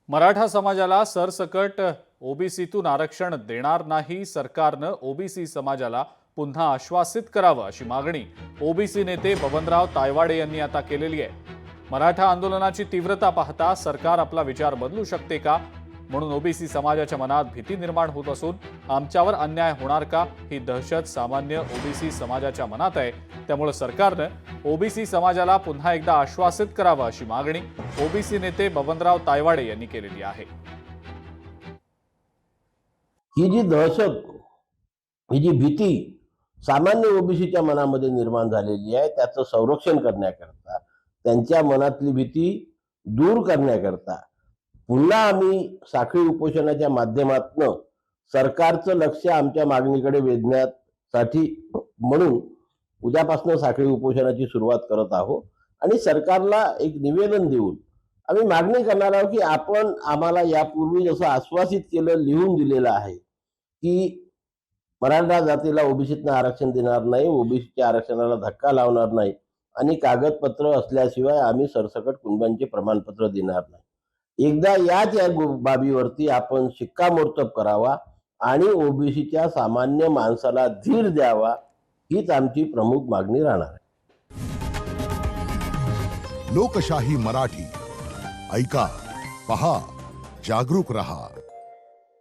मराठा समाजाला सरसकट ओबीसीतून आरक्षण देणार नाही. सरकारनं ओबीसी समाजाला पुन्हा आश्वासित करावं अशी मागणी ओबीसी नेते बबनराव तायवाडे यांनी आता केलेली आहे. मराठा आंदोलनाची तीव्रता पाहता सरकार आपला विचार बदलू शकते का, म्हणून ओबीसी समाजाच्या मनात भीती निर्माण होत असून आमच्यावर अन्याय होणार का ही दहशत सामान्य ओबीसी समाजाच्या मनात आहे. त्यामुळे सरकारनं ओबीसी समाजाला पुन्हा एकदा आश्वासित करावं अशी मागणी ओबीसी नेते बबनराव तायवाडे यांनी केलेली आहे. ही जी दहशत, ही जी भीती सामान्य ओबीसीच्या मनामध्ये निर्माण झालेली आहे, त्याचं संरक्षण करण्याकरता, त्यांच्या मनातली भीती दूर करण्याकरता पुन्हा आम्ही साखळी उपोषणाच्या माध्यमातून सरकारचं लक्ष आमच्या मागणीकडे वेधण्यासाठी म्हणून उद्यापासून साखळी उपोषणाची सुरुवात करत आहोत. आणि सरकारला एक निवेदन देऊन आम्ही मागणी करणार आहोत की आपण आम्हाला यापूर्वी जसं आश्वासित केलं, लिहून दिलेलं आहे की मराठा जातीला ओबीसीतनं आरक्षण देणार नाही, ओबीसीच्या आरक्षणाला धक्का लावणार नाही आणि कागदपत्र असल्याशिवाय आम्ही सरसकट कुटुंबांचे प्रमाणपत्र देणार नाही. एकदा या बाबीवरती आपण शिक्कामोर्तब करावा आणि ओबीसीच्या सामान्य माणसाला धीर द्यावा, हीच आमची प्रमुख मागणी राहणार आहे. लोकशाही मराठी ऐका, पहा, जागरूक रहा.